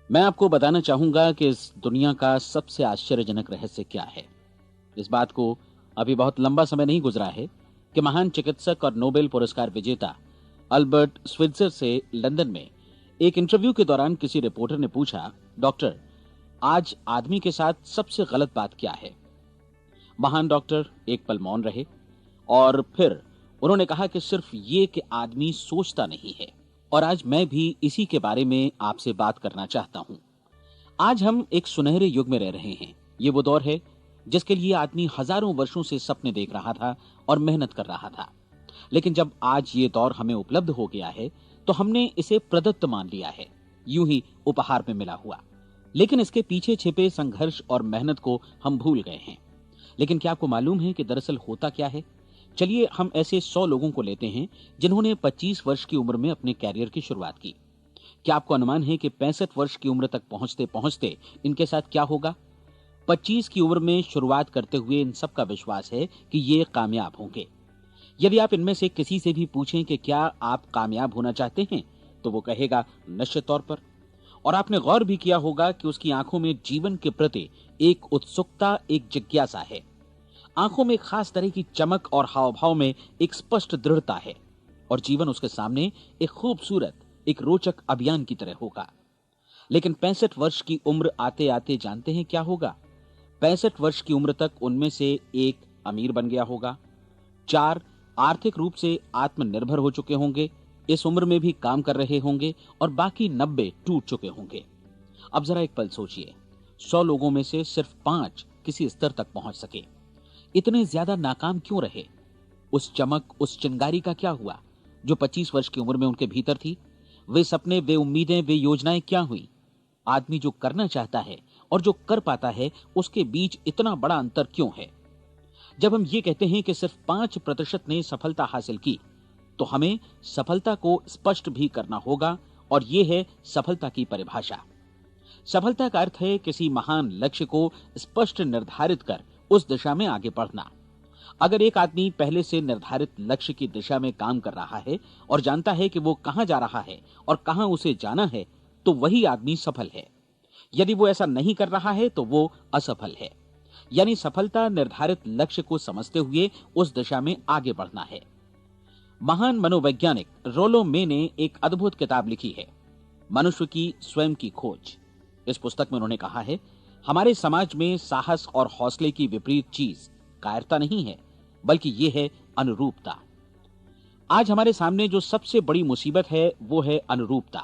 मैं आपको बताना चाहूंगा कि इस दुनिया का सबसे आश्चर्यजनक रहस्य क्या है। इस बात को अभी बहुत लंबा समय नहीं गुजरा है कि महान चिकित्सक और नोबेल पुरस्कार विजेता अल्बर्ट स्विट्जर से लंदन में एक इंटरव्यू के दौरान किसी रिपोर्टर ने पूछा, डॉक्टर, आज आदमी के साथ सबसे गलत बात क्या है? महान डॉक्टर एक पल मौन रहे और फिर उन्होंने कहा कि सिर्फ ये कि आदमी सोचता नहीं है। और आज मैं भी इसी के बारे में आपसे बात करना चाहता हूं। आज हम एक सुनहरे युग में रह रहे हैं। ये वो दौर है जिसके लिए आदमी हजारों वर्षों से सपने देख रहा था और मेहनत कर रहा था। लेकिन जब आज ये दौर हमें उपलब्ध हो गया है तो हमने इसे प्रदत्त मान लिया है, यूं ही उपहार में मिला हुआ। लेकिन इसके पीछे छिपे संघर्ष और मेहनत को हम भूल गए हैं। लेकिन क्या आपको मालूम है कि दरअसल होता क्या है? चलिए हम ऐसे 100 लोगों को लेते हैं जिन्होंने 25 वर्ष की उम्र में अपने कैरियर की शुरुआत की। क्या आपको अनुमान है कि 65 वर्ष की उम्र तक पहुंचते पहुंचते इनके साथ क्या होगा? 25 की उम्र में शुरुआत करते हुए इन सबका विश्वास है कि ये कामयाब होंगे। यदि आप इनमें से किसी से भी पूछें कि क्या आप कामयाब होना चाहते हैं, तो वो कहेगा निश्चित तौर पर। और आपने गौर भी किया होगा कि उसकी आंखों में जीवन के प्रति एक उत्सुकता, एक जिज्ञासा है। आंखों में खास तरह की चमक और हाव भाव में एक स्पष्ट दृढ़ता है। और जीवन उसके सामने एक खूबसूरत, एक रोचक अभियान की तरह होगा। लेकिन 65 वर्ष की उम्र आते आते जानते हैं क्या होगा? 65 वर्ष की उम्र तक उनमें से एक अमीर बन गया होगा, 4 आर्थिक रूप से आत्मनिर्भर हो चुके होंगे, इस उम्र में भी काम कर रहे होंगे, और बाकी 90 टूट चुके होंगे। अब जरा एक पल सोचिए, 100 लोगों में से सिर्फ 5 किसी स्तर तक पहुंच सके। इतने ज्यादा नाकाम क्यों रहे? उस चमक, उस चिंगारी का क्या हुआ जो 25 वर्ष की उम्र में उनके भीतर थी? वे सपने, वे उम्मीदें, वे योजनाएं क्या हुई? आदमी जो करना चाहता है और जो कर पाता है, उसके बीच इतना बड़ा अंतर क्यों है? जब हम ये कहते हैं कि सिर्फ 5% ने सफलता हासिल की, तो हमें सफलता को स्पष्ट भी करना होगा। और यह है सफलता की परिभाषा। सफलता का अर्थ है किसी महान लक्ष्य को स्पष्ट निर्धारित कर उस दिशा में आगे बढ़ना। अगर एक आदमी पहले से निर्धारित लक्ष्य की दिशा में काम कर रहा है और जानता है कि वो कहां जा रहा है और कहां उसे जाना है, तो वही आदमी सफल है। यदि वो ऐसा नहीं कर रहा है तो वो असफल है। यानी सफलता निर्धारित लक्ष्य को समझते हुए उस दिशा में आगे बढ़ना है। महान मनोवैज्ञानिक रोलो मे ने एक अद्भुत किताब लिखी है, मनुष्य की स्वयं की खोज। इस पुस्तक में उन्होंने कहा है, हमारे समाज में साहस और हौसले की विपरीत चीज कायरता नहीं है, बल्कि यह है अनुरूपता। आज हमारे सामने जो सबसे बड़ी मुसीबत है वो है अनुरूपता,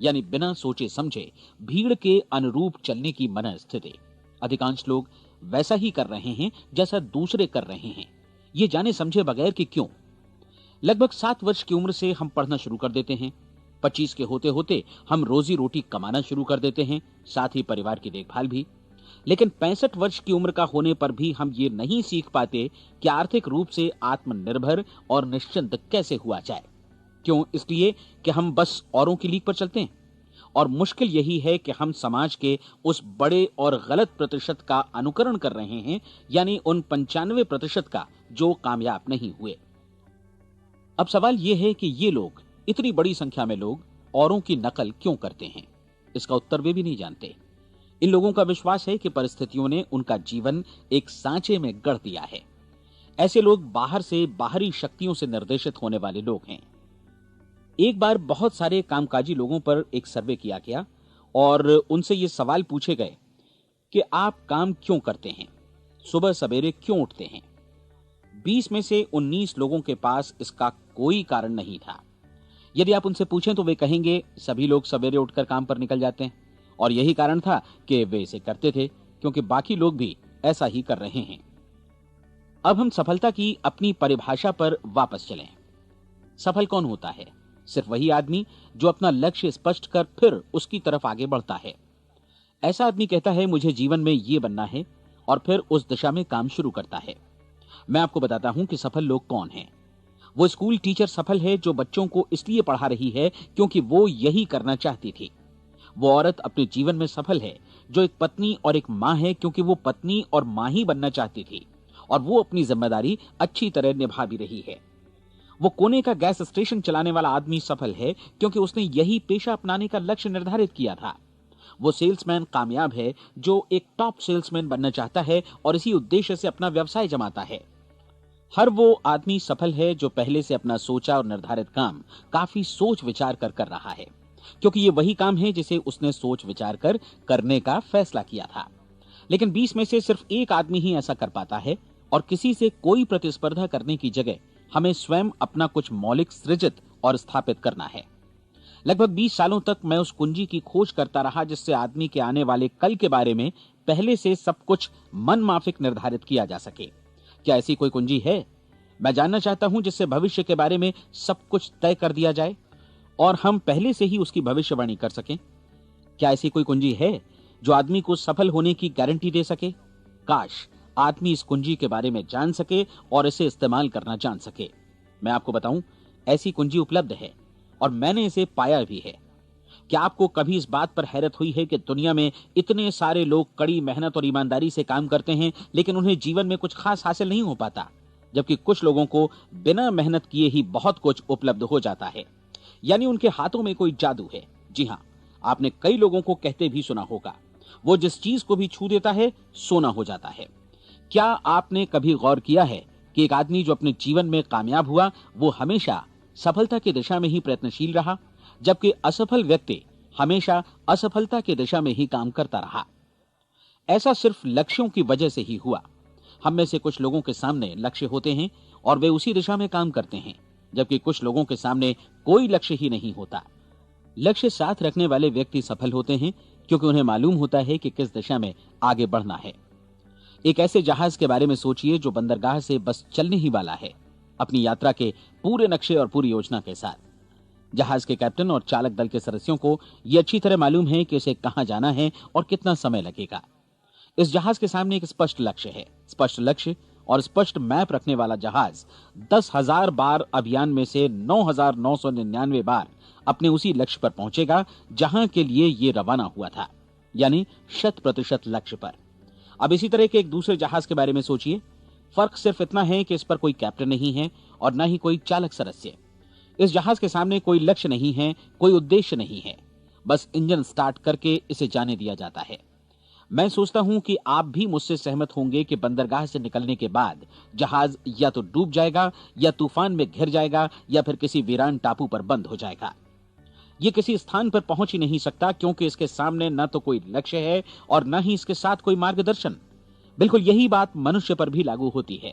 यानी बिना सोचे समझे भीड़ के अनुरूप चलने की मनस्थिति। अधिकांश लोग वैसा ही कर रहे हैं जैसा दूसरे कर रहे हैं, ये जाने समझे बगैर कि क्यों। लगभग 7 वर्ष की उम्र से हम पढ़ना शुरू कर देते हैं। 25 के होते होते हम रोजी रोटी कमाना शुरू कर देते हैं, साथ ही परिवार की देखभाल भी। लेकिन 65 वर्ष की उम्र का होने पर भी हम ये नहीं सीख पाते कि आर्थिक रूप से आत्मनिर्भर और निश्चिंत कैसे हुआ जाए। क्यों? इसलिए कि हम बस औरों की लीक पर चलते हैं। और मुश्किल यही है कि हम समाज के उस बड़े और गलत प्रतिशत का अनुकरण कर रहे हैं, यानी उन 95% का जो कामयाब नहीं हुए। अब सवाल यह है कि ये लोग, इतनी बड़ी संख्या में लोग, औरों की नकल क्यों करते हैं? इसका उत्तर वे भी नहीं जानते। इन लोगों का विश्वास है कि परिस्थितियों ने उनका जीवन एक सांचे में गढ़ दिया है। ऐसे लोग बाहर से बाहरी शक्तियों से निर्देशित होने वाले लोग हैं। एक बार बहुत सारे कामकाजी लोगों पर एक सर्वे किया गया और उनसे ये सवाल पूछे गए कि आप काम क्यों करते हैं, सुबह सवेरे क्यों उठते हैं? 20 में से 19 लोगों के पास इसका कोई कारण नहीं था। यदि आप उनसे पूछें तो वे कहेंगे सभी लोग सवेरे उठकर काम पर निकल जाते हैं, और यही कारण था कि वे इसे करते थे क्योंकि बाकी लोग भी ऐसा ही कर रहे हैं। अब हम सफलता की अपनी परिभाषा पर वापस चलें। सफल कौन होता है? सिर्फ वही आदमी जो अपना लक्ष्य स्पष्ट कर फिर उसकी तरफ आगे बढ़ता है। ऐसा आदमी कहता है मुझे जीवन में ये बनना है, और फिर उस दिशा में काम शुरू करता है। मैं आपको बताता हूं कि सफल लोग कौन हैं। वो स्कूल टीचर सफल है जो बच्चों को इसलिए पढ़ा रही है क्योंकि वो यही करना चाहती थी। वो औरत अपने जीवन में सफल है जो एक पत्नी और एक मां है क्योंकि वो पत्नी और मां ही बनना चाहती थी, और वो अपनी जिम्मेदारी अच्छी तरह निभा भी रही है। वो कोने का गैस स्टेशन चलाने वाला आदमी सफल है क्योंकि उसने यही पेशा अपनाने का लक्ष्य निर्धारित किया था। वो सेल्समैन कामयाब है जो एक टॉप सेल्समैन बनना चाहता है और इसी उद्देश्य से अपना व्यवसाय जमाता है। हर वो आदमी सफल है जो पहले से अपना सोचा और निर्धारित काम काफी सोच विचार कर रहा है, क्योंकि ये वही काम है जिसे उसने सोच विचार कर करने का फैसला किया था। लेकिन 20 में से सिर्फ एक आदमी ही ऐसा कर पाता है, और किसी से कोई प्रतिस्पर्धा करने की जगह हमें स्वयं अपना कुछ मौलिक सृजित और स्थापित करना है। लगभग 20 सालों तक मैं उस कुंजी की खोज करता रहा जिससे आदमी के आने वाले कल के बारे में पहले से सब कुछ मन माफिक निर्धारित किया जा सके। क्या ऐसी कोई कुंजी है? मैं जानना चाहता हूं जिससे भविष्य के बारे में सब कुछ तय कर दिया जाए और हम पहले से ही उसकी भविष्यवाणी कर सकें। क्या ऐसी कोई कुंजी है जो आदमी को सफल होने की गारंटी दे सके? काश आदमी इस कुंजी के बारे में जान सके और इसे इस्तेमाल करना जान सके। मैं आपको बताऊं, ऐसी कुंजी उपलब्ध है और मैंने इसे पाया भी है। क्या आपको कभी इस बात पर हैरत हुई है कि दुनिया में इतने सारे लोग कड़ी मेहनत और ईमानदारी से काम करते हैं, लेकिन उन्हें जीवन में कुछ खास हासिल नहीं हो पाता, जबकि कुछ लोगों को बिना मेहनत किए ही बहुत कुछ उपलब्ध हो जाता है। यानी उनके हाथों में कोई जादू है। जी हाँ, आपने कई लोगों को कहते भी सुना होगा, वो जिस चीज को भी छू देता है सोना हो जाता है। क्या आपने कभी गौर किया है कि एक आदमी जो अपने जीवन में कामयाब हुआ वो हमेशा सफलता की दिशा में ही प्रयत्नशील रहा, जबकि असफल व्यक्ति हमेशा असफलता की दिशा में ही काम करता रहा? ऐसा सिर्फ लक्ष्यों की वजह से ही हुआ। हम में से कुछ लोगों के सामने लक्ष्य होते हैं और वे उसी दिशा में काम करते हैं, जबकि कुछ लोगों के सामने कोई लक्ष्य ही नहीं होता। लक्ष्य साथ रखने वाले व्यक्ति सफल होते हैं क्योंकि उन्हें मालूम होता है कि किस दिशा में आगे बढ़ना है। एक ऐसे जहाज के बारे में सोचिए जो बंदरगाह से बस चलने ही वाला है, अपनी यात्रा के पूरे नक्शे और पूरी योजना के साथ। जहाज के कैप्टन और चालक दल के सदस्यों को यह अच्छी तरह मालूम है कि उसे कहां जाना है और कितना समय लगेगा। इस जहाज के सामने एक स्पष्ट लक्ष्य है। स्पष्ट लक्ष्य और स्पष्ट मैप रखने वाला जहाज 10,000 बार अभियान में से 9,999 बार अपने उसी लक्ष्य पर पहुंचेगा जहां के लिए ये रवाना हुआ था, यानी 100% लक्ष्य पर। अब इसी तरह के एक दूसरे जहाज के बारे में सोचिए। फर्क सिर्फ इतना है कि इस पर कोई कैप्टन नहीं है और न ही कोई चालक सदस्य। इस जहाज के सामने कोई लक्ष्य नहीं है, कोई उद्देश्य नहीं है, बस इंजन स्टार्ट करके इसे जाने दिया जाता है। मैं सोचता हूं कि आप भी मुझसे सहमत होंगे कि बंदरगाह से निकलने के बाद जहाज या तो डूब जाएगा या तूफान में घिर जाएगा या फिर किसी वीरान टापू पर बंद हो जाएगा। ये किसी स्थान पर पहुंच ही नहीं सकता क्योंकि इसके सामने न तो कोई लक्ष्य है और न ही इसके साथ कोई मार्गदर्शन। बिल्कुल यही बात मनुष्य पर भी लागू होती है।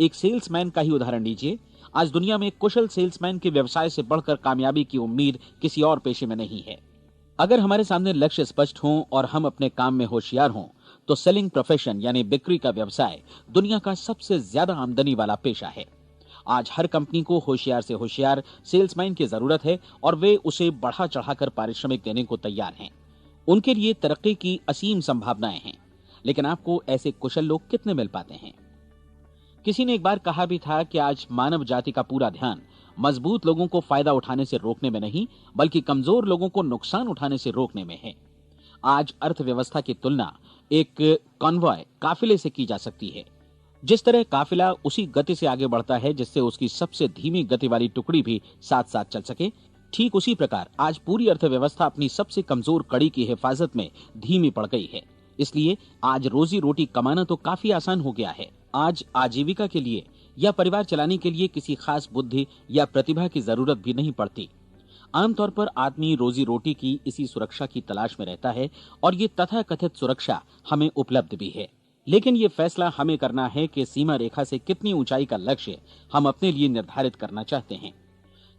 एक सेल्समैन का ही उदाहरण लीजिए। आज दुनिया में कुशल सेल्समैन के व्यवसाय से बढ़कर कामयाबी की उम्मीद किसी और पेशे में नहीं है। अगर हमारे सामने लक्ष्य स्पष्ट हों और हम अपने काम में होशियार हों तो सेलिंग प्रोफेशन यानी बिक्री का व्यवसाय दुनिया का सबसे ज्यादा आमदनी वाला पेशा है। आज हर कंपनी को होशियार से होशियार सेल्समैन की जरूरत है और वे उसे बढ़ा चढ़ाकर पारिश्रमिक देने को तैयार हैं। उनके लिए तरक्की की असीम संभावनाएं हैं, लेकिन आपको ऐसे कुशल लोग कितने मिल पाते हैं? किसी ने एक बार कहा भी था कि आज मानव जाति का पूरा ध्यान मजबूत लोगों को फायदा उठाने से रोकने में नहीं, बल्कि कमजोर लोगों को नुकसान उठाने से रोकने में है। आज अर्थव्यवस्था की तुलना एक कॉन्वॉय काफिले से की जा सकती है। जिस तरह काफिला उसी गति से आगे बढ़ता है जिससे उसकी सबसे धीमी गति वाली टुकड़ी भी साथ साथ चल सके, ठीक उसी प्रकार आज पूरी अर्थव्यवस्था अपनी सबसे कमजोर कड़ी की हिफाजत में धीमी पड़ गई है। इसलिए आज रोजी रोटी कमाना तो काफी आसान हो गया है। आज आजीविका के लिए या परिवार चलाने के लिए किसी खास बुद्धि या प्रतिभा की जरूरत भी नहीं पड़ती। आमतौर पर आदमी रोजी रोटी की इसी सुरक्षा की तलाश में रहता है और ये तथाकथित सुरक्षा हमें उपलब्ध भी है। लेकिन ये फैसला हमें करना है कि सीमा रेखा से कितनी ऊंचाई का लक्ष्य हम अपने लिए निर्धारित करना चाहते हैं।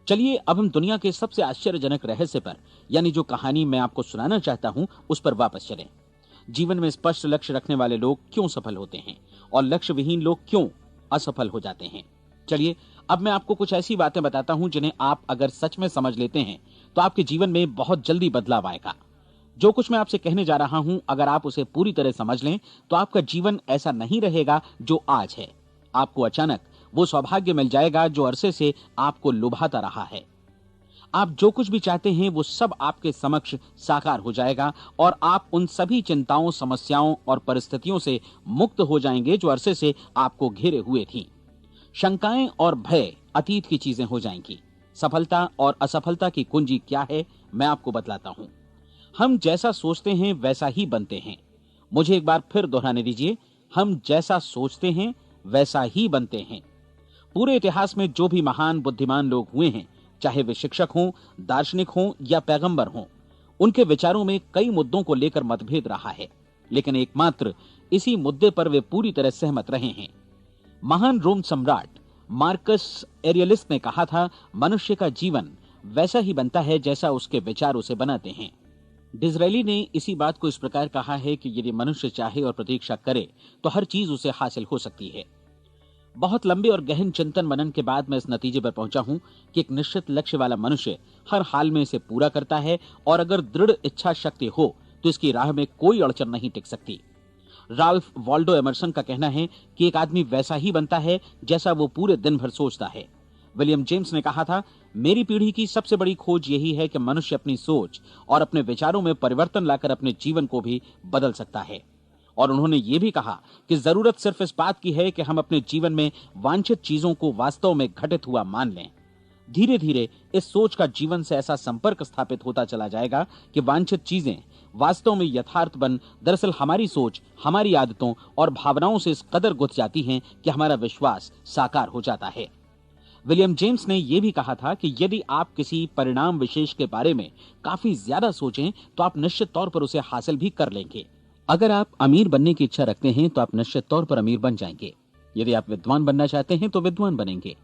चलिए अब हम दुनिया के सबसे आश्चर्यजनक रहस्य पर, यानी जो कहानी मैं आपको सुनाना चाहता हूं, उस पर वापस चलें। जीवन में स्पष्ट लक्ष्य रखने वाले लोग क्यों सफल होते हैं और लक्ष्य विहीन लोग क्यों असफल हो जाते हैं? चलिए अब मैं आपको कुछ ऐसी बातें बताता हूं जिन्हें आप अगर सच में समझ लेते हैं तो आपके जीवन में बहुत जल्दी बदलाव आएगा। जो कुछ मैं आपसे कहने जा रहा हूं, अगर आप उसे पूरी तरह समझ लें तो आपका जीवन ऐसा नहीं रहेगा जो आज है। आपको अचानक वो सौभाग्य मिल जाएगा जो अरसे से आपको लुभाता रहा है। आप जो कुछ भी चाहते हैं वो सब आपके समक्ष साकार हो जाएगा और आप उन सभी चिंताओं, समस्याओं और परिस्थितियों से मुक्त हो जाएंगे जो अरसे से आपको घेरे हुए थी। शंकाएं और भय अतीत की चीजें हो जाएंगी। सफलता और असफलता की कुंजी क्या है, मैं आपको बतलाता हूं। हम जैसा सोचते हैं वैसा ही बनते हैं। मुझे एक बार फिर दोहराने दीजिए, हम जैसा सोचते हैं वैसा ही बनते हैं। पूरे इतिहास में जो भी महान बुद्धिमान लोग हुए हैं, चाहे वे शिक्षक हों, दार्शनिक हों या पैगंबर हों, उनके विचारों में कई मुद्दों को लेकर मतभेद रहा है, लेकिन एकमात्र इसी मुद्दे पर वे पूरी तरह सहमत रहे हैं। महान रोम सम्राट मार्कस एरियलिस ने कहा था, मनुष्य का जीवन वैसा ही बनता है जैसा उसके विचार उसे बनाते हैं। डिज़रायली ने इसी बात को इस प्रकार कहा है कि यदि मनुष्य चाहे और प्रतीक्षा करे तो हर चीज उसे हासिल हो सकती है। बहुत लंबे और गहन चिंतन मनन के बाद मैं इस नतीजे पर पहुंचा हूं कि एक निश्चित लक्ष्य वाला मनुष्य हर हाल में इसे पूरा करता है, और अगर दृढ़ इच्छा शक्ति हो तो इसकी राह में कोई अड़चन नहीं टिक सकती। राल्फ वॉल्डो एमर्सन का कहना है कि एक आदमी वैसा ही बनता है जैसा वो पूरे दिन भर सोचता है। विलियम जेम्स ने कहा था, मेरी पीढ़ी की सबसे बड़ी खोज यही है कि मनुष्य अपनी सोच और अपने विचारों में परिवर्तन लाकर अपने जीवन को भी बदल सकता है। और उन्होंने ये भी कहा कि जरूरत सिर्फ इस बात की है कि हम अपने जीवन में वांछित चीजों को वास्तव में घटित हुआ मान लें। धीरे धीरे इस सोच का जीवन से ऐसा संपर्क स्थापित होता चला जाएगा कि वांछित चीजें वास्तव में यथार्थ बन दरअसल हमारी सोच, हमारी आदतों और भावनाओं से इस कदर गुथ जाती हैं कि हमारा विश्वास साकार हो जाता है। विलियम जेम्स ने यह भी कहा था कि यदि आप किसी परिणाम विशेष के बारे में काफी ज्यादा सोचें तो आप निश्चित तौर पर उसे हासिल भी कर लेंगे। अगर आप अमीर बनने की इच्छा रखते हैं तो आप निश्चित तौर पर अमीर बन जाएंगे। यदि आप विद्वान बनना चाहते हैं तो विद्वान बनेंगे।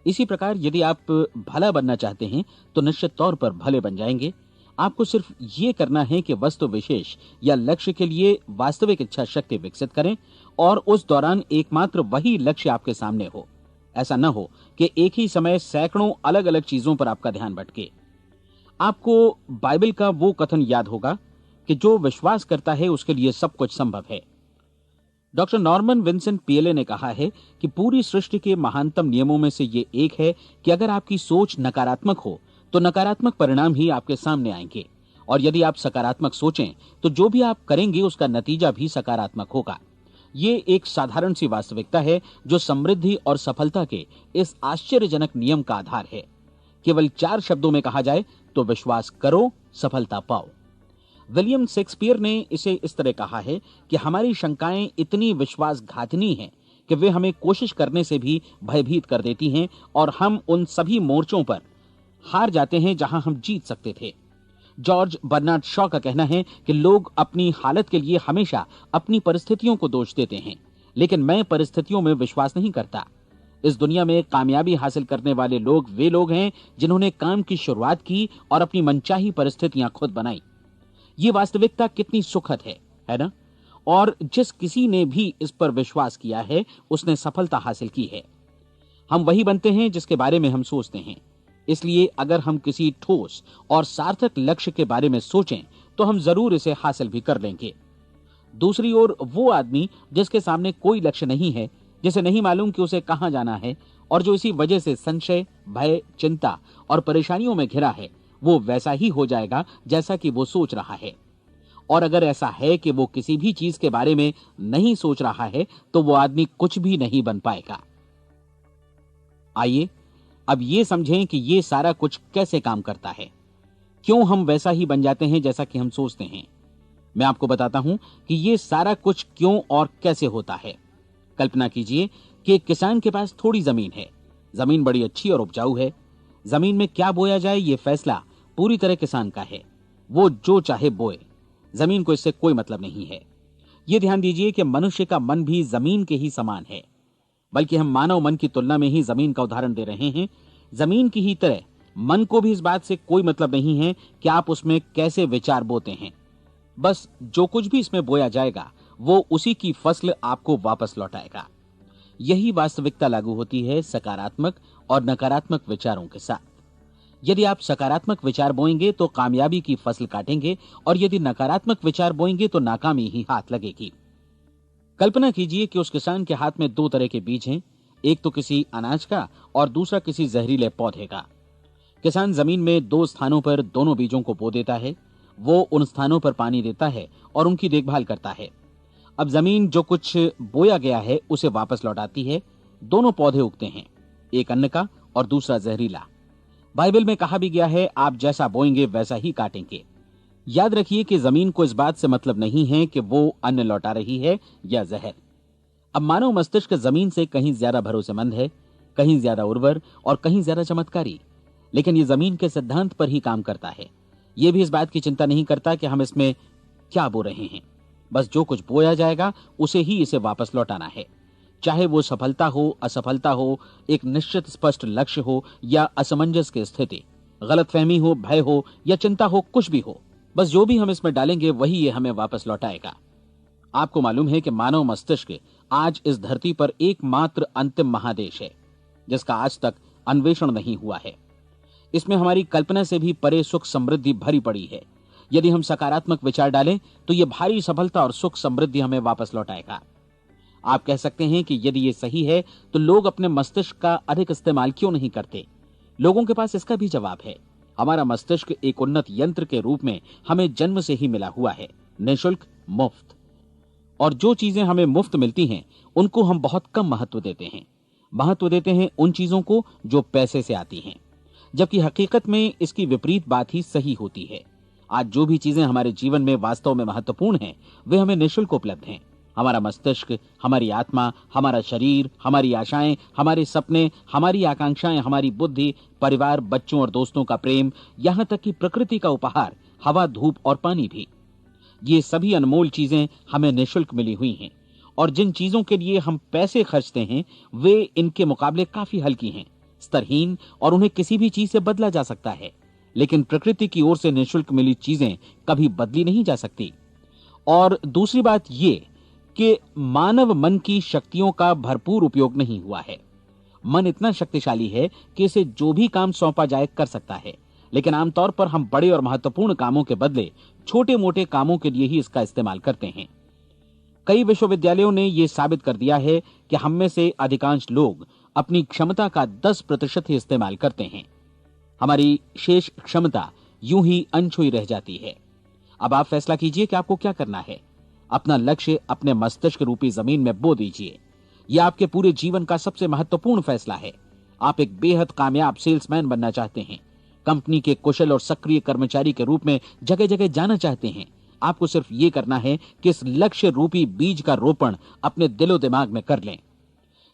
इसी प्रकार यदि आप भला बनना चाहते हैं तो निश्चित तौर पर भले बन जाएंगे। आपको सिर्फ ये करना है कि वस्तु विशेष या लक्ष्य के लिए वास्तविक इच्छा शक्ति विकसित करें, और उस दौरान एकमात्र वही लक्ष्य आपके सामने हो। ऐसा न हो कि एक ही समय सैकड़ों अलग अलग चीजों पर आपका ध्यान भटके। आपको बाइबल का वो कथन याद होगा कि जो विश्वास करता है उसके लिए सब कुछ संभव है। डॉक्टर नॉर्मन विंसेंट पीएले ने कहा है कि पूरी सृष्टि के महानतम नियमों में से ये एक है कि अगर आपकी सोच नकारात्मक हो तो नकारात्मक परिणाम ही आपके सामने आएंगे, और यदि आप सकारात्मक सोचें तो जो भी आप करेंगे उसका नतीजा भी सकारात्मक होगा। ये एक साधारण सी वास्तविकता है जो समृद्धि और सफलता के इस आश्चर्यजनक नियम का आधार है। केवल 4 शब्दों में कहा जाए तो विश्वास करो, सफलता पाओ। विलियम शेक्सपियर ने इसे इस तरह कहा है कि हमारी शंकाएं इतनी विश्वासघातिनी हैं कि वे हमें कोशिश करने से भी भयभीत कर देती हैं, और हम उन सभी मोर्चों पर हार जाते हैं जहां हम जीत सकते थे। जॉर्ज बर्नार्ड शॉ का कहना है कि लोग अपनी हालत के लिए हमेशा अपनी परिस्थितियों को दोष देते हैं, लेकिन मैं परिस्थितियों में विश्वास नहीं करता। इस दुनिया में कामयाबी हासिल करने वाले लोग वे लोग हैं जिन्होंने काम की शुरुआत की और अपनी मनचाही परिस्थितियां खुद बनाई। ये वास्तविकता कितनी सुखद है ना? और जिस किसी ने भी इस पर विश्वास किया है उसने सफलता हासिल की है। हम वही बनते हैं जिसके बारे में हम सोचते हैं। इसलिए अगर हम किसी ठोस और सार्थक लक्ष्य के बारे में सोचें तो हम जरूर इसे हासिल भी कर लेंगे। दूसरी ओर वो आदमी जिसके सामने कोई लक्ष्य नहीं है, जिसे नहीं मालूम कि उसे कहां जाना है, और जो इसी वजह से संशय, भय, चिंता और परेशानियों में घिरा है, वो वैसा ही हो जाएगा जैसा कि वो सोच रहा है। और अगर ऐसा है कि वो किसी भी चीज के बारे में नहीं सोच रहा है तो वो आदमी कुछ भी नहीं बन पाएगा। आइए अब ये समझें कि ये सारा कुछ कैसे काम करता है, क्यों हम वैसा ही बन जाते हैं जैसा कि हम सोचते हैं। मैं आपको बताता हूं कि ये सारा कुछ क्यों और कैसे होता है। कल्पना कीजिए कि एक किसान के पास थोड़ी जमीन है। जमीन बड़ी अच्छी और उपजाऊ है। जमीन में क्या बोया जाए ये फैसला पूरी तरह किसान का है। वो जो चाहे बोए, जमीन को इससे कोई मतलब नहीं है। ये ध्यान दीजिए कि मनुष्य का मन भी जमीन के ही समान है, बल्कि हम मानव मन की तुलना में ही जमीन का उदाहरण दे रहे हैं। जमीन की ही तरह मन को भी इस बात से कोई मतलब नहीं है कि आप उसमें कैसे विचार बोते हैं। बस जो कुछ भी इसमें बोया जाएगा वो उसी की फसल आपको वापस लौटाएगा। यही वास्तविकता लागू होती है सकारात्मक और नकारात्मक विचारों के साथ। यदि आप सकारात्मक विचार बोएंगे तो कामयाबी की फसल काटेंगे, और यदि नकारात्मक विचार बोएंगे तो नाकामी ही हाथ लगेगी। कल्पना कीजिए कि उस किसान के हाथ में 2 तरह के बीज हैं, एक तो किसी अनाज का और दूसरा किसी जहरीले पौधे का। किसान जमीन में 2 स्थानों पर दोनों बीजों को बो देता है। वो उन स्थानों पर पानी देता है और उनकी देखभाल करता है। अब जमीन जो कुछ बोया गया है उसे वापस लौटाती है। दोनों पौधे उगते हैं, एक अन्न का और दूसरा जहरीला। बाइबल में कहा भी गया है, आप जैसा बोएंगे वैसा ही काटेंगे। याद रखिए कि जमीन को इस बात से मतलब नहीं है कि वो अन्न लौटा रही है या जहर। अब मानव मस्तिष्क जमीन से कहीं ज्यादा भरोसेमंद है, कहीं ज्यादा उर्वर और कहीं ज्यादा चमत्कारी, लेकिन ये जमीन के सिद्धांत पर ही काम करता है। ये भी इस बात की चिंता नहीं करता कि हम इसमें क्या बो रहे हैं। बस जो कुछ बोया जाएगा उसे ही इसे वापस लौटाना है, चाहे वो सफलता हो, असफलता हो, एक निश्चित स्पष्ट लक्ष्य हो या असमंजस की स्थिति, गलतफहमी हो, भय हो या चिंता हो, कुछ भी हो। बस जो भी हम इसमें डालेंगे वही ये हमें वापस लौटाएगा। आपको मालूम है कि मानव मस्तिष्क आज इस धरती पर एकमात्र अंतिम महादेश है जिसका आज तक अन्वेषण नहीं हुआ है। इसमें हमारी कल्पना से भी परे सुख समृद्धि भरी पड़ी है। यदि हम सकारात्मक विचार डालें तो यह भारी सफलता और सुख समृद्धि हमें वापस लौटाएगा। आप कह सकते हैं कि यदि ये सही है तो लोग अपने मस्तिष्क का अधिक इस्तेमाल क्यों नहीं करते? लोगों के पास इसका भी जवाब है। हमारा मस्तिष्क एक उन्नत यंत्र के रूप में हमें जन्म से ही मिला हुआ है, निःशुल्क, मुफ्त। और जो चीजें हमें मुफ्त मिलती हैं उनको हम बहुत कम महत्व देते हैं। महत्व देते हैं उन चीजों को जो पैसे से आती हैं, जबकि हकीकत में इसकी विपरीत बात ही सही होती है। आज जो भी चीजें हमारे जीवन में वास्तव में महत्वपूर्ण हैं वे हमें निःशुल्क उपलब्ध हैं। हमारा मस्तिष्क, हमारी आत्मा, हमारा शरीर, हमारी आशाएं, हमारे सपने, हमारी आकांक्षाएं, हमारी बुद्धि, परिवार, बच्चों और दोस्तों का प्रेम, यहां तक कि प्रकृति का उपहार, हवा, धूप और पानी भी। ये सभी अनमोल चीजें हमें निःशुल्क मिली हुई हैं, और जिन चीजों के लिए हम पैसे खर्चते हैं वे इनके मुकाबले काफी हल्की हैं, स्तरहीन, और उन्हें किसी भी चीज से बदला जा सकता है। लेकिन प्रकृति की ओर से निःशुल्क मिली चीजें कभी बदली नहीं जा सकती। और दूसरी बात ये कि मानव मन की शक्तियों का भरपूर उपयोग नहीं हुआ है। मन इतना शक्तिशाली है कि इसे जो भी काम सौंपा जाए कर सकता है, लेकिन आमतौर पर हम बड़े और महत्वपूर्ण कामों के बदले छोटे मोटे कामों के लिए ही इसका इस्तेमाल करते हैं। कई विश्वविद्यालयों ने यह साबित कर दिया है कि हम में से अधिकांश लोग अपनी क्षमता का 10% ही इस्तेमाल करते हैं। हमारी शेष क्षमता यूं ही अनछुई रह जाती है। अब आप फैसला कीजिए कि आपको क्या करना है। अपना लक्ष्य अपने मस्तिष्क रूपी जमीन में बो दीजिए। यह आपके पूरे जीवन का सबसे महत्वपूर्ण फैसला है। आप एक बेहद कामयाब सेल्समैन बनना चाहते हैं, कंपनी के कुशल और सक्रिय कर्मचारी के रूप में जगह जगह जाना चाहते हैं। आपको सिर्फ ये करना है कि इस लक्ष्य रूपी बीज का रोपण अपने दिलो दिमाग में कर लें।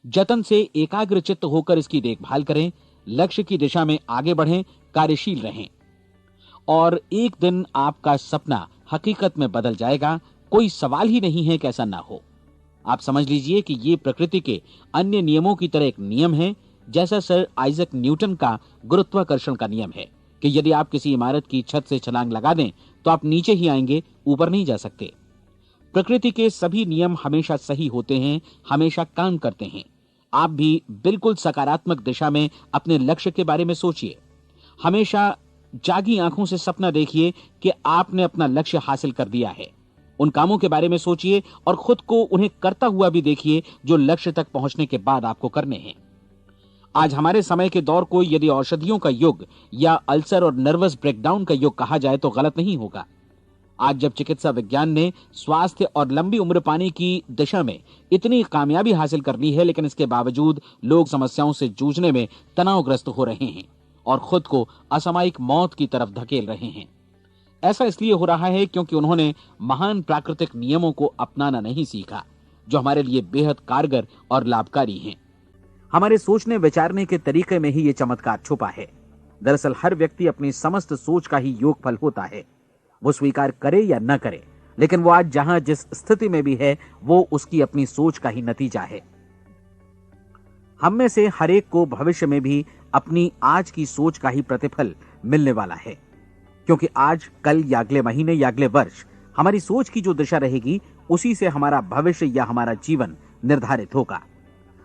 जतन से एकाग्रचित्त होकर इसकी देखभाल करें, लक्ष्य की दिशा में आगे बढ़ें, कार्यशील रहें, और एक दिन आपका सपना हकीकत में बदल जाएगा। कोई सवाल ही नहीं है कि ऐसा ना हो। आप समझ लीजिए कि ये प्रकृति के अन्य नियमों की तरह एक नियम है, जैसा सर आइजक न्यूटन का गुरुत्वाकर्षण का नियम है कि यदि आप किसी इमारत की छत से छलांग लगा दें तो आप नीचे ही आएंगे, ऊपर नहीं जा सकते। प्रकृति के सभी नियम हमेशा सही होते हैं, हमेशा काम करते हैं। आप भी बिल्कुल सकारात्मक दिशा में अपने लक्ष्य के बारे में सोचिए। हमेशा जागी आंखों से सपना देखिए कि आपने अपना लक्ष्य हासिल कर दिया है। उन कामों के बारे में सोचिए और खुद को उन्हें करता हुआ भी देखिए जो लक्ष्य तक पहुंचने के बाद आपको करने हैं। आज हमारे समय के दौर को यदि औषधियों का युग या अल्सर और नर्वस ब्रेकडाउन का युग कहा जाए तो गलत नहीं होगा। आज जब चिकित्सा विज्ञान ने स्वास्थ्य और लंबी उम्र पाने की दिशा में इतनी कामयाबी हासिल कर ली है, लेकिन इसके बावजूद लोग समस्याओं से जूझने में तनावग्रस्त हो रहे हैं और खुद को असामयिक मौत की तरफ धकेल रहे हैं। ऐसा इसलिए हो रहा है क्योंकि उन्होंने महान प्राकृतिक नियमों को अपनाना नहीं सीखा, जो हमारे लिए बेहद कारगर और लाभकारी हैं। हमारे सोचने विचारने के तरीके में ही ये चमत्कार छुपा है। दरअसल हर व्यक्ति अपनी समस्त सोच का ही योगफल होता है, वो स्वीकार करे या न करे, लेकिन वो आज जहां जिस स्थिति में भी है वो उसकी अपनी सोच का ही नतीजा है। हम में से हर एक को भविष्य में भी अपनी आज की सोच का ही प्रतिफल मिलने वाला है, क्योंकि आज, कल या अगले महीने या अगले वर्ष हमारी सोच की जो दिशा रहेगी उसी से हमारा भविष्य या हमारा जीवन निर्धारित होगा।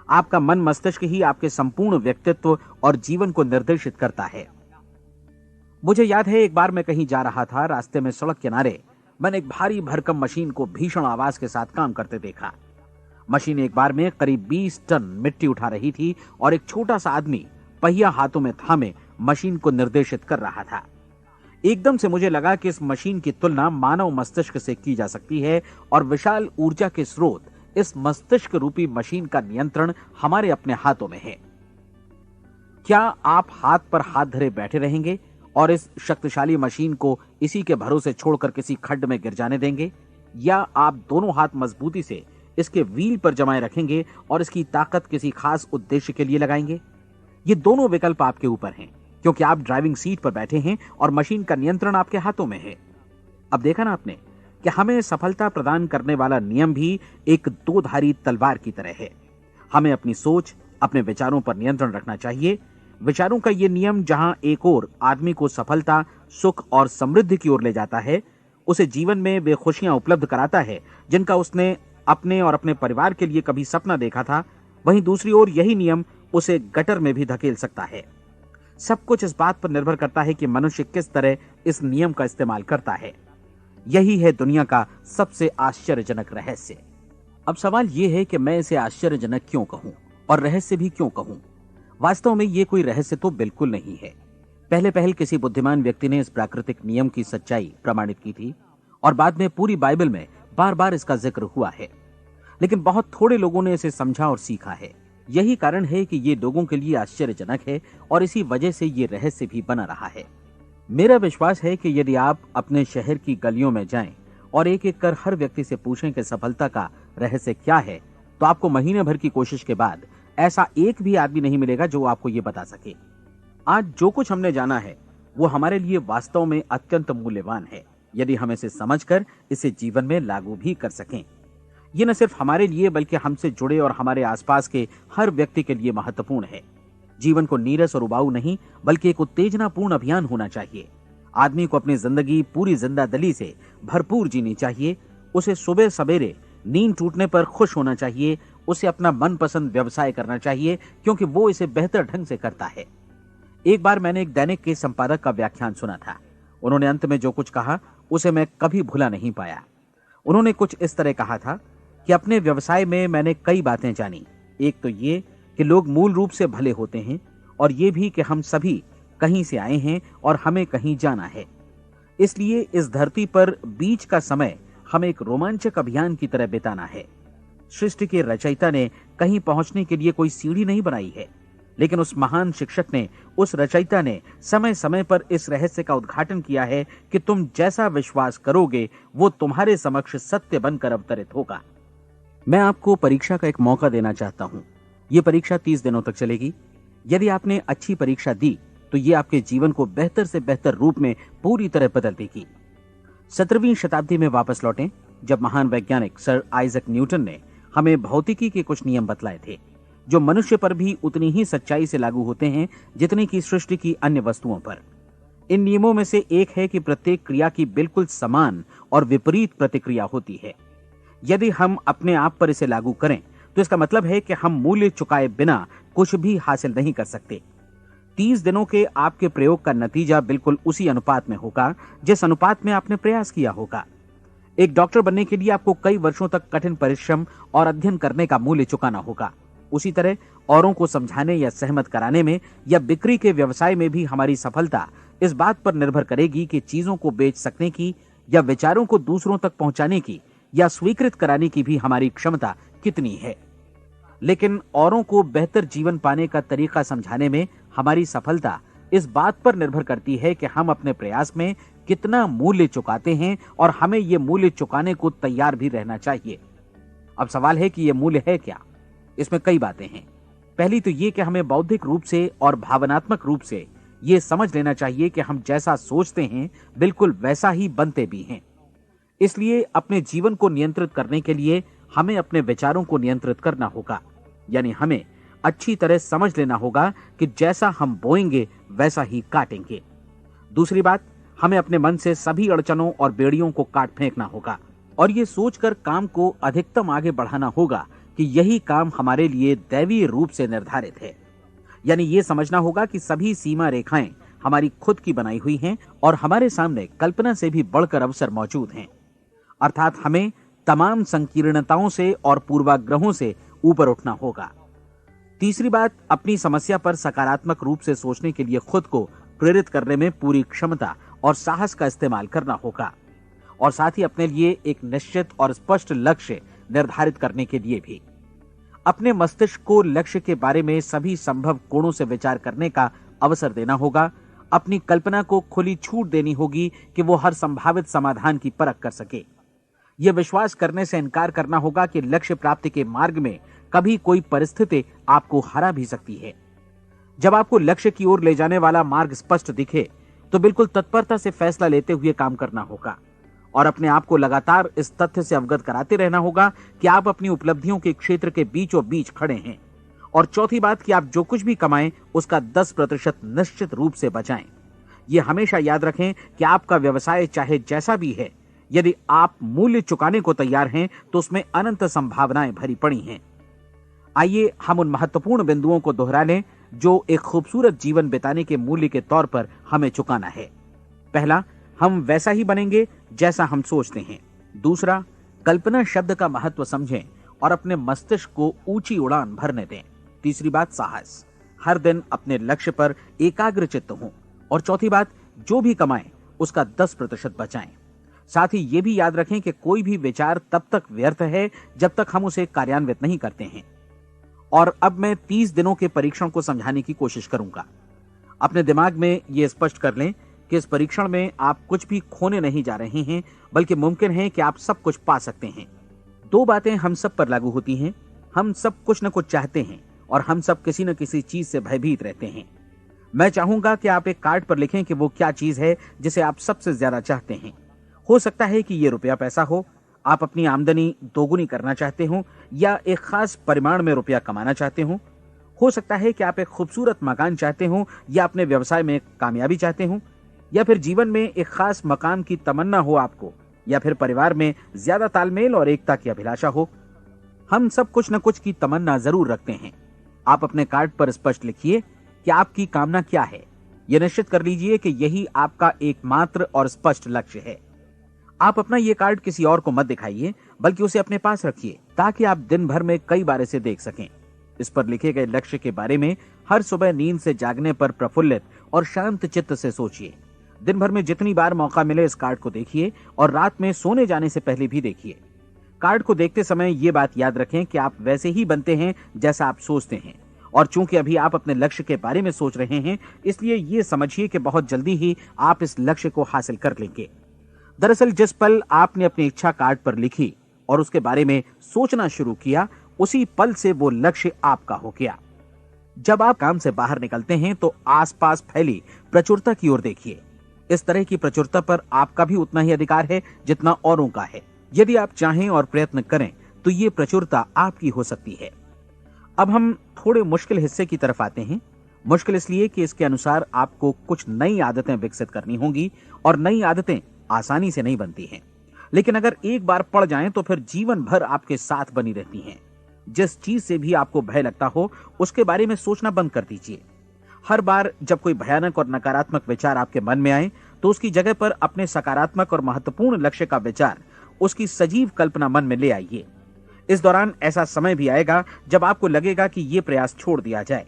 आपका मन मस्तिष्क ही आपके संपूर्ण व्यक्तित्व और जीवन को निर्देशित करता है। मुझे याद है एक बार मैं कहीं जा रहा था, रास्ते में सड़क किनारे मैंने एक भारी भरकम मशीन को भीषण आवाज के साथ काम करते देखा। मशीन एक बार में करीब 20 टन मिट्टी उठा रही थी और एक छोटा सा आदमी पहिया हाथों में थामे मशीन को निर्देशित कर रहा था। एकदम से मुझे लगा कि इस मशीन की तुलना मानव मस्तिष्क से की जा सकती है और विशाल ऊर्जा के स्रोत इस मस्तिष्क रूपी मशीन का नियंत्रण हमारे अपने हाथों में है। क्या आप हाथ पर हाथ धरे बैठे रहेंगे और इस शक्तिशाली मशीन को इसी के भरोसे छोड़कर किसी खड्ड में गिर जाने देंगे, या आप दोनों हाथ मजबूती से इसके व्हील पर जमाए रखेंगे और इसकी ताकत किसी खास उद्देश्य के लिए लगाएंगे? ये दोनों विकल्प आपके ऊपर हैं, क्योंकि आप ड्राइविंग सीट पर बैठे हैं और मशीन का नियंत्रण आपके हाथों में है। अब देखा ना आपने कि हमें सफलता प्रदान करने वाला नियम भी एक दो-धारी तलवार की तरह है। हमें अपनी सोच, अपने विचारों पर नियंत्रण रखना चाहिए। विचारों का ये नियम जहां एक ओर आदमी को सफलता, सुख और समृद्धि की ओर ले जाता है, उसे जीवन में वे खुशियां उपलब्ध कराता है जिनका उसने अपने और अपने परिवार के लिए कभी सपना देखा था, वहीं दूसरी ओर यही नियम उसे गटर में भी धकेल सकता है। सब कुछ इस बात पर निर्भर करता है कि मनुष्य किस तरह इस नियम का इस्तेमाल करता है। यही है दुनिया का सबसे आश्चर्यजनक रहस्य। अब सवाल यह है कि मैं इसे आश्चर्यजनक क्यों कहूं और रहस्य भी क्यों कहूं? वास्तव में यह कोई रहस्य तो बिल्कुल नहीं है। पहले पहल किसी बुद्धिमान व्यक्ति ने इस प्राकृतिक नियम की सच्चाई प्रमाणित की थी और बाद में पूरी बाइबल में बार बार इसका जिक्र हुआ है, लेकिन बहुत थोड़े लोगों ने इसे समझा और सीखा है। यही कारण है कि ये लोगों के लिए आश्चर्यजनक है और इसी वजह से ये रहस्य भी बना रहा है। मेरा विश्वास है कि यदि आप अपने शहर की गलियों में जाएं और एक एक कर हर व्यक्ति से पूछें कि सफलता का रहस्य क्या है, तो आपको महीने भर की कोशिश के बाद ऐसा एक भी आदमी नहीं मिलेगा जो आपको ये बता सके। आज जो कुछ हमने जाना है वो हमारे लिए वास्तव में अत्यंत मूल्यवान है, यदि हम इसे समझकर इसे जीवन में लागू भी कर सकें। ये न सिर्फ हमारे लिए बल्कि हमसे जुड़े और हमारे आसपास के हर व्यक्ति के लिए महत्वपूर्ण है। जीवन को नीरस और उबाऊ नहीं बल्कि एक उत्तेजनापूर्ण अभियान होना चाहिए। आदमी को अपनी जिंदगी पूरी जिंदादिली से भरपूर जीनी चाहिए। उसे सुबह सवेरे नींद टूटने पर खुश होना चाहिए। उसे अपना मनपसंद व्यवसाय करना चाहिए क्योंकि वो इसे बेहतर ढंग से करता है। एक बार मैंने एक दैनिक के संपादक का व्याख्यान सुना था। उन्होंने अंत में जो कुछ कहा उसे मैं कभी भुला नहीं पाया। उन्होंने कुछ इस तरह कहा था कि अपने व्यवसाय में मैंने कई बातें जानी। एक तो ये कि लोग मूल रूप से भले होते हैं और ये भी कि हम सभी कहीं से आए हैं और हमें कहीं जाना है। इसलिए इस धरती पर बीच का समय हमें एक रोमांचक अभियान की तरह बिताना है। सृष्टि के रचयिता ने कहीं पहुंचने के लिए कोई सीढ़ी नहीं बनाई है, लेकिन उस महान शिक्षक ने, उस रचयिता ने समय समय पर इस रहस्य का उद्घाटन किया है कि तुम जैसा विश्वास करोगे वो तुम्हारे समक्ष सत्य बनकर अवतरित होगा। मैं आपको परीक्षा का एक मौका देना चाहता हूं। यह परीक्षा 30 दिनों तक चलेगी। यदि आपने अच्छी परीक्षा दी तो ये आपके जीवन को बेहतर से बेहतर रूप में पूरी तरह बदल देगी। 17वीं शताब्दी में वापस लौटें, जब महान वैज्ञानिक सर आइजक न्यूटन ने हमें भौतिकी के कुछ नियम बतलाए थे, जो मनुष्य पर भी उतनी ही सच्चाई से लागू होते हैं जितनी की सृष्टि की अन्य वस्तुओं पर। इन नियमों में से एक है कि प्रत्येक क्रिया की बिल्कुल समान और विपरीत प्रतिक्रिया होती है। यदि हम अपने आप पर इसे लागू करें तो इसका मतलब है कि हम मूल्य चुकाए बिना कुछ भी हासिल नहीं कर सकते। 30 दिनों के आपके प्रयोग का नतीजा बिल्कुल उसी अनुपात में होगा जिस अनुपात में आपने प्रयास किया होगा। एक डॉक्टर बनने के लिए आपको कई वर्षों तक कठिन परिश्रम और अध्ययन करने का मूल्य चुकाना होगा। उसी तरह औरों को समझाने या सहमत कराने में या बिक्री के व्यवसाय में भी हमारी सफलता इस बात पर निर्भर करेगी कि चीजों को बेच सकने की या विचारों को दूसरों तक पहुंचाने की या स्वीकृत कराने की भी हमारी क्षमता कितनी है। लेकिन औरों को बेहतर जीवन पाने का तरीका समझाने में हमारी सफलता इस बात पर निर्भर करती है कि हम अपने प्रयास में कितना मूल्य चुकाते हैं और हमें यह मूल्य चुकाने को तैयार भी रहना चाहिए। अब सवाल है कि यह मूल्य है क्या? इसमें कई बातें हैं। पहली तो यह कि हमें बौद्धिक रूप से और भावनात्मक रूप से यह समझ लेना चाहिए कि हम जैसा सोचते हैं बिल्कुल वैसा ही बनते भी हैं। इसलिए अपने जीवन को नियंत्रित करने के लिए हमें अपने विचारों को नियंत्रित करना होगा। यानी हमें अच्छी तरह समझ लेना होगा कि जैसा हम बोएंगे वैसा ही काटेंगे। दूसरी बात, हमें अपने मन से सभी अड़चनों और बेड़ियों को काट फेंकना होगा और ये सोचकर काम को अधिकतम आगे बढ़ाना होगा कि यही काम हमारे लिए दैवीय रूप से निर्धारित है। यानी ये समझना होगा कि सभी सीमा रेखाएं हमारी खुद की बनाई हुई हैं और हमारे सामने कल्पना से भी बढ़कर अवसर मौजूद हैं। अर्थात हमें तमाम संकीर्णताओं से और पूर्वाग्रहों से ऊपर उठना होगा। तीसरी बात, अपनी समस्या पर सकारात्मक रूप से सोचने के लिए खुद को प्रेरित करने में पूरी क्षमता और साहस का इस्तेमाल करना होगा और साथ ही अपने लिए एक निश्चित और स्पष्ट लक्ष्य निर्धारित करने के लिए भी अपने मस्तिष्क को लक्ष्य के बारे में सभी संभव कोणों से विचार करने का अवसर देना होगा। अपनी कल्पना को खुली छूट देनी होगी कि वो हर संभावित समाधान की परख कर सके। यह विश्वास करने से इनकार करना होगा कि लक्ष्य प्राप्ति के मार्ग में कभी कोई परिस्थिति आपको हरा भी सकती है। जब आपको लक्ष्य की ओर ले जाने वाला मार्ग स्पष्ट दिखे तो बिल्कुल तत्परता से फैसला लेते हुए काम करना होगा और अपने आप को लगातार इस तथ्य से अवगत कराते रहना होगा कि आप अपनी उपलब्धियों के क्षेत्र के बीचों बीच खड़े हैं। और चौथी बात कि आप जो कुछ भी कमाएं उसका 10% निश्चित रूप से बचाएं। यह हमेशा याद रखें कि आपका व्यवसाय चाहे जैसा भी है, यदि आप मूल्य चुकाने को तैयार हैं तो उसमें अनंत संभावनाएं भरी पड़ी हैं। आइए हम उन महत्वपूर्ण बिंदुओं को दोहरा लें जो एक खूबसूरत जीवन बिताने के मूल्य के तौर पर हमें चुकाना है। पहला, हम वैसा ही बनेंगे जैसा हम सोचते हैं। दूसरा, कल्पना शब्द का महत्व समझें और अपने मस्तिष्क को ऊंची उड़ान भरने दें। तीसरी बात, साहस, हर दिन अपने लक्ष्य पर एकाग्र चित्त हों। और चौथी बात, जो भी कमाएं उसका 10% बचाएं। साथ ही ये भी याद रखें कि कोई भी विचार तब तक व्यर्थ है जब तक हम उसे कार्यान्वित नहीं करते हैं। और अब मैं 30 दिनों के परीक्षण को समझाने की कोशिश करूंगा। अपने दिमाग में यह स्पष्ट कर लें कि इस परीक्षण में आप कुछ भी खोने नहीं जा रहे हैं, बल्कि मुमकिन है कि आप सब कुछ पा सकते हैं। 2 बातें हम सब पर लागू होती हैं। हम सब कुछ न कुछ चाहते हैं और हम सब किसी न किसी चीज से भयभीत रहते हैं। मैं चाहूंगा कि आप एक कार्ड पर लिखें कि वो क्या चीज है जिसे आप सबसे ज्यादा चाहते हैं। हो सकता है कि ये रुपया पैसा हो, आप अपनी आमदनी दोगुनी करना चाहते हो, या एक खास परिमाण में रुपया कमाना चाहते हो सकता है कि आप एक खूबसूरत मकान चाहते हो, या अपने व्यवसाय में कामयाबी चाहते हो, या फिर जीवन में एक खास मकाम की तमन्ना हो आपको, या फिर परिवार में ज्यादा तालमेल और एकता की अभिलाषा हो। हम सब कुछ न कुछ की तमन्ना जरूर रखते हैं। आप अपने कार्ड पर स्पष्ट लिखिए कि आपकी कामना क्या है। यह निश्चित कर लीजिए कि यही आपका एकमात्र और स्पष्ट लक्ष्य है। आप अपना ये कार्ड किसी और को मत दिखाइए, बल्कि उसे अपने पास रखिए ताकि आप दिन भर में कई बार इसे देख सकें। इस पर लिखे गए लक्ष्य के बारे में हर सुबह नींद से जागने पर प्रफुल्लित और शांत चित्त से सोचिए। दिन भर में जितनी बार मौका मिले इस कार्ड को देखिए और रात में सोने जाने से पहले भी देखिए। कार्ड को देखते समय ये बात याद रखें कि आप वैसे ही बनते हैं जैसा आप सोचते हैं। और चूंकि अभी आप अपने लक्ष्य के बारे में सोच रहे हैं, इसलिए ये समझिए कि बहुत जल्दी ही आप इस लक्ष्य को हासिल कर लेंगे। दरअसल जिस पल आपने अपनी इच्छा कार्ड पर लिखी और उसके बारे में सोचना शुरू किया, उसी पल से वो लक्ष्य आपका हो गया। जब आप काम से बाहर निकलते हैं तो आसपास फैली प्रचुरता की ओर देखिए। इस तरह की प्रचुरता पर आपका भी उतना ही अधिकार है जितना औरों का है। यदि आप चाहें और प्रयत्न करें तो ये प्रचुरता आपकी हो सकती है। अब हम थोड़े मुश्किल हिस्से की तरफ आते हैं। मुश्किल इसलिए कि इसके अनुसार आपको कुछ नई आदतें विकसित करनी होंगी और नई आदतें आसानी से नहीं बनती हैं, लेकिन अगर एक बार पड़ जाएं तो फिर जीवन भर आपके साथ बनी रहती हैं। जिस चीज से भी आपको भय लगता हो उसके बारे में सोचना बंद कर दीजिए। हर बार जब कोई भयानक और नकारात्मक विचार आपके मन में आए तो उसकी जगह पर अपने सकारात्मक और महत्वपूर्ण लक्ष्य का विचार, उसकी सजीव कल्पना मन में ले आइए। इस दौरान ऐसा समय भी आएगा जब आपको लगेगा कि ये प्रयास छोड़ दिया जाए,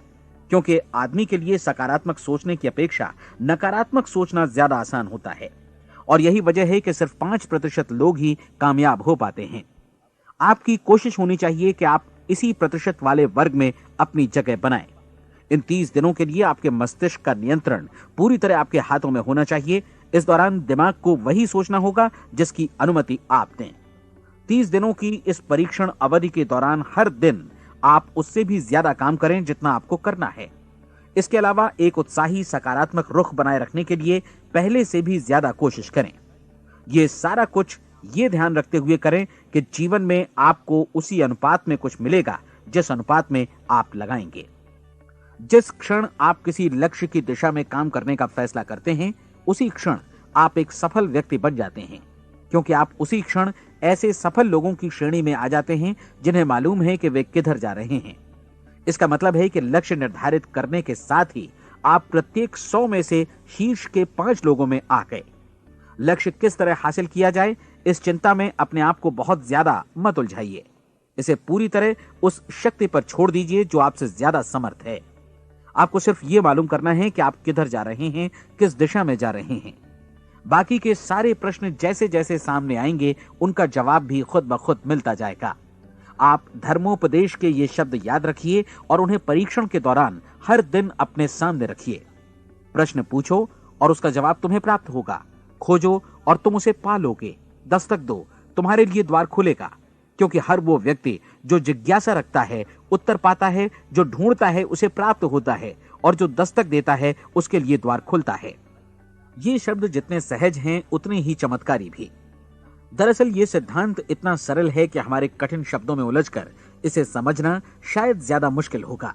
क्योंकि आदमी के लिए सकारात्मक सोचने की अपेक्षा नकारात्मक सोचना ज्यादा आसान होता है। और यही वजह है कि सिर्फ 5% लोग ही कामयाब हो पाते हैं। आपकी कोशिश होनी चाहिए कि आप इसी प्रतिशत वाले वर्ग में अपनी जगह बनाएं। इन 30 दिनों के लिए आपके मस्तिष्क का नियंत्रण पूरी तरह आपके हाथों में होना चाहिए। इस दौरान दिमाग को वही सोचना होगा जिसकी अनुमति आप दें। 30 दिनों की इस परीक्षण अवधि के दौरान हर दिन आप उससे भी ज्यादा काम करें जितना आपको करना है। इसके अलावा एक उत्साही सकारात्मक रुख बनाए रखने के लिए पहले से भी ज्यादा कोशिश करें। ये सारा कुछ ये ध्यान रखते हुए करें कि जीवन में आपको उसी अनुपात में कुछ मिलेगा जिस अनुपात में आप लगाएंगे। जिस क्षण आप किसी लक्ष्य की दिशा में काम करने का फैसला करते हैं, उसी क्षण आप एक सफल व्यक्ति बन जाते हैं, क्योंकि आप उसी क्षण ऐसे सफल लोगों की श्रेणी में आ जाते हैं जिन्हें मालूम है कि वे किधर जा रहे हैं। इसका मतलब है कि लक्ष्य निर्धारित करने के साथ ही आप प्रत्येक 100 में से शीर्ष के 5 लोगों में आ गए। लक्ष्य किस तरह हासिल किया जाए, इस चिंता में अपने आप को बहुत ज्यादा मत उलझाइए। इसे पूरी तरह उस शक्ति पर छोड़ दीजिए जो आपसे ज्यादा समर्थ है। आपको सिर्फ ये मालूम करना है कि आप किधर जा रहे हैं, किस दिशा में जा रहे हैं। बाकी के सारे प्रश्न जैसे जैसे सामने आएंगे उनका जवाब भी खुद ब खुद मिलता जाएगा। आप धर्मोपदेश के ये शब्द याद रखिए और उन्हें परीक्षण के दौरान हर दिन अपने सामने रखिए। प्रश्न पूछो और उसका जवाब तुम्हें प्राप्त होगा। खोजो और तुम उसे पा लोगे। दस्तक दो, तुम्हारे लिए द्वार खुलेगा, क्योंकि हर वो व्यक्ति जो जिज्ञासा रखता है उत्तर पाता है, जो ढूंढता है उसे प्राप्त होता है, और जो दस्तक देता है उसके लिए द्वार खुलता है। ये शब्द जितने सहज हैं उतने ही चमत्कारी भी। दरअसल ये सिद्धांत इतना सरल है कि हमारे कठिन शब्दों में उलझकर इसे समझना शायद ज्यादा मुश्किल होगा।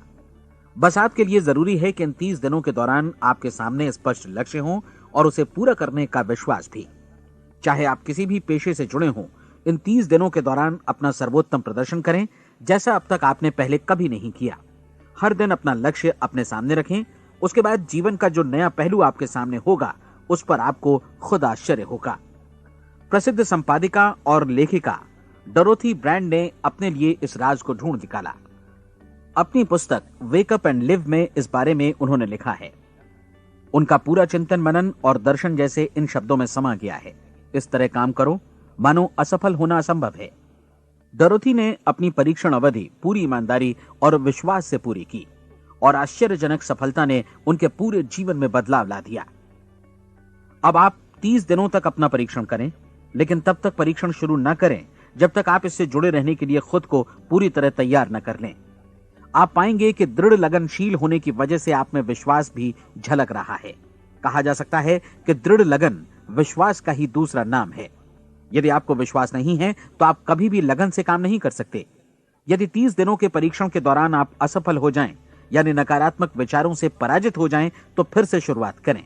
बस आपके लिए जरूरी है कि इन 30 दिनों के दौरान आपके सामने स्पष्ट लक्ष्य हो और उसे पूरा करने का विश्वास भी। चाहे आप किसी भी पेशे से जुड़े हों, इन 30 दिनों के दौरान अपना सर्वोत्तम प्रदर्शन करें, जैसा अब तक आपने पहले कभी नहीं किया। हर दिन अपना लक्ष्य अपने सामने रखें। उसके बाद जीवन का जो नया पहलू आपके सामने होगा उस पर आपको खुद आश्चर्य होगा। प्रसिद्ध संपादिका और लेखिका डोरोथी ब्रैंड ने अपने लिए इस राज को ढूंढ निकाला। अपनी पुस्तक वेक अप एंड लिव में इस बारे में उन्होंने लिखा है। उनका पूरा चिंतन मनन और दर्शन जैसे इन शब्दों में समा गया है। इस तरह काम करो मानो असफल होना असंभव है। डोरोथी ने अपनी परीक्षण अवधि पूरी ईमानदारी और विश्वास से पूरी की और आश्चर्यजनक सफलता ने उनके पूरे जीवन में बदलाव ला दिया। अब आप 30 दिनों तक अपना परीक्षण करें, लेकिन तब तक परीक्षण शुरू न करें जब तक आप इससे जुड़े रहने के लिए खुद को पूरी तरह तैयार न कर लें। आप पाएंगे कि दृढ़ लगनशील होने की वजह से आप में विश्वास भी झलक रहा है। कहा जा सकता है कि दृढ़ लगन विश्वास का ही दूसरा नाम है। यदि आपको विश्वास नहीं है तो आप कभी भी लगन से काम नहीं कर सकते। यदि 30 दिनों के परीक्षण के दौरान आप असफल हो जाएं, यानी नकारात्मक विचारों से पराजित हो जाएं, तो फिर से शुरुआत करें।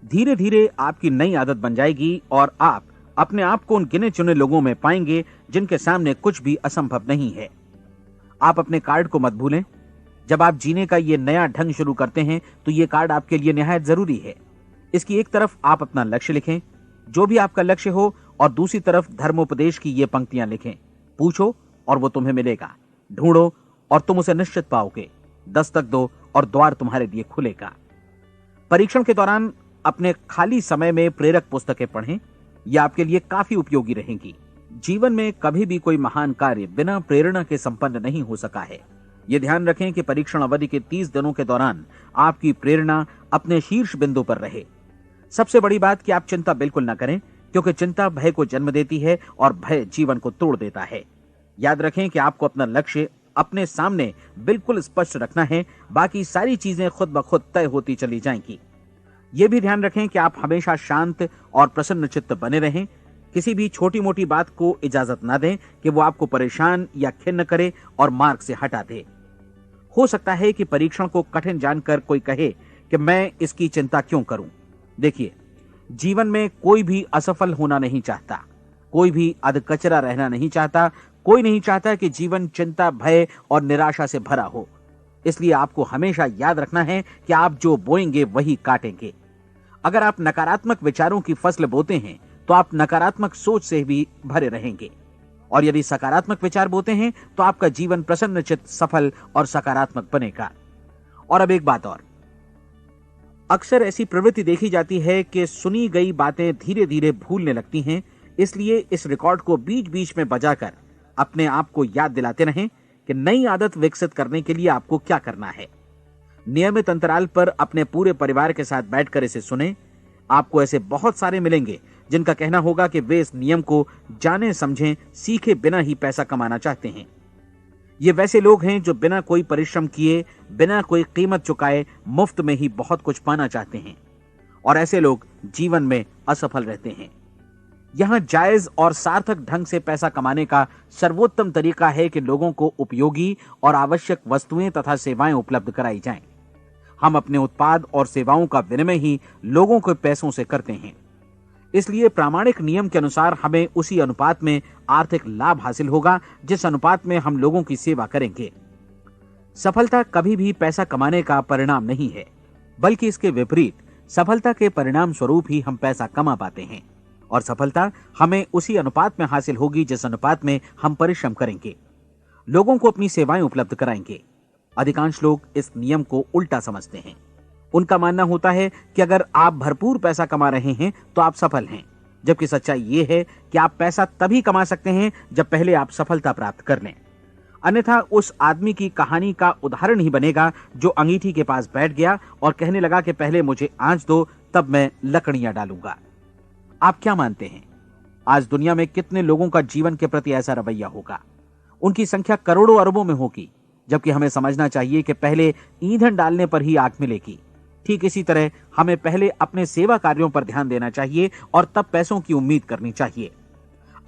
धीरे धीरे आपकी नई आदत बन जाएगी और आप अपने आप को उन गिने चुने लोगों में पाएंगे जिनके सामने कुछ भी असंभव नहीं है। आप अपने कार्ड को मत भूलें। जब आप जीने का ये नया ढंग शुरू करते हैं तो ये कार्ड आपके लिए निहायत जरूरी है। इसकी एक तरफ आप अपना लक्ष्य लिखें, जो भी आपका लक्ष्य हो, और दूसरी तरफ धर्मोपदेश की ये पंक्तियां लिखें। पूछो और वो तुम्हें मिलेगा, ढूंढो और तुम उसे निश्चित पाओगे, दस्तक दो और द्वार तुम्हारे लिए खुलेगा। परीक्षण के दौरान अपने खाली समय में प्रेरक पुस्तकें पढ़ें। यह आपके लिए काफी उपयोगी रहेंगी। जीवन में कभी भी कोई महान कार्य बिना प्रेरणा के संपन्न नहीं हो सका है। यह ध्यान रखें कि परीक्षण अवधि के 30 दिनों के दौरान आपकी प्रेरणा अपने शीर्ष बिंदु पर रहे। सबसे बड़ी बात कि आप चिंता बिल्कुल न करें, क्योंकि चिंता भय को जन्म देती है और भय जीवन को तोड़ देता है। याद रखें कि आपको अपना लक्ष्य अपने सामने बिल्कुल स्पष्ट रखना है, बाकी सारी चीजें खुद ब खुद तय होती चली जाएंगी। यह भी ध्यान रखें कि आप हमेशा शांत और प्रसन्न चित्त बने रहें। किसी भी छोटी मोटी बात को इजाजत ना दें कि वो आपको परेशान या खिन्न करे और मार्ग से हटा दे। हो सकता है कि परीक्षण को कठिन जानकर कोई कहे कि मैं इसकी चिंता क्यों करूं। देखिए, जीवन में कोई भी असफल होना नहीं चाहता, कोई भी अधकचरा रहना नहीं चाहता, कोई नहीं चाहता कि जीवन चिंता, भय और निराशा से भरा हो। इसलिए आपको हमेशा याद रखना है कि आप जो बोएंगे वही काटेंगे। अगर आप नकारात्मक विचारों की फसल बोते हैं तो आप नकारात्मक सोच से भी भरे रहेंगे, और यदि सकारात्मक विचार बोते हैं तो आपका जीवन प्रसन्नचित्त, सफल और सकारात्मक बनेगा। और अब एक बात और, अक्सर ऐसी प्रवृत्ति देखी जाती है कि सुनी गई बातें धीरे धीरे भूलने लगती हैं। इसलिए इस रिकॉर्ड को बीच बीच में बजाकर अपने आप को याद दिलाते रहें कि नई आदत विकसित करने के लिए आपको क्या करना है। नियमित अंतराल पर अपने पूरे परिवार के साथ बैठकर इसे सुनें। आपको ऐसे बहुत सारे मिलेंगे जिनका कहना होगा कि वे इस नियम को जाने समझें सीखे बिना ही पैसा कमाना चाहते हैं। ये वैसे लोग हैं जो बिना कोई परिश्रम किए, बिना कोई कीमत चुकाए मुफ्त में ही बहुत कुछ पाना चाहते हैं, और ऐसे लोग जीवन में असफल रहते हैं। यहां जायज और सार्थक ढंग से पैसा कमाने का सर्वोत्तम तरीका है कि लोगों को उपयोगी और आवश्यक वस्तुएं तथा सेवाएं उपलब्ध कराई जाएं। हम अपने उत्पाद और सेवाओं का विनिमय ही लोगों के पैसों से करते हैं। इसलिए प्रामाणिक नियम के अनुसार हमें उसी अनुपात में आर्थिक लाभ हासिल होगा जिस अनुपात में हम लोगों की सेवा करेंगे। सफलता कभी भी पैसा कमाने का परिणाम नहीं है, बल्कि इसके विपरीत सफलता के परिणाम स्वरूप ही हम पैसा कमा पाते हैं, और सफलता हमें उसी अनुपात में हासिल होगी जिस अनुपात में हम परिश्रम करेंगे, लोगों को अपनी सेवाएं उपलब्ध कराएंगे। अधिकांश लोग इस नियम को उल्टा समझते हैं। उनका मानना होता है कि अगर आप भरपूर पैसा कमा रहे हैं तो आप सफल हैं, जबकि सच्चाई यह है कि आप पैसा तभी कमा सकते हैं जब पहले आप सफलता प्राप्त कर लें। अन्यथा उस आदमी की कहानी का उदाहरण ही बनेगा जो अंगीठी के पास बैठ गया और कहने लगा कि पहले मुझे आंच दो, तब मैं लकड़ियां डालूंगा। आप क्या मानते हैं, आज दुनिया में कितने लोगों का जीवन के प्रति ऐसा रवैया होगा? उनकी संख्या करोड़ों अरबों में होगी, जबकि हमें समझना चाहिए कि पहले ईंधन डालने पर ही आग मिलेगी। ठीक इसी तरह हमें पहले अपने सेवा कार्यों पर ध्यान देना चाहिए और तब पैसों की उम्मीद करनी चाहिए।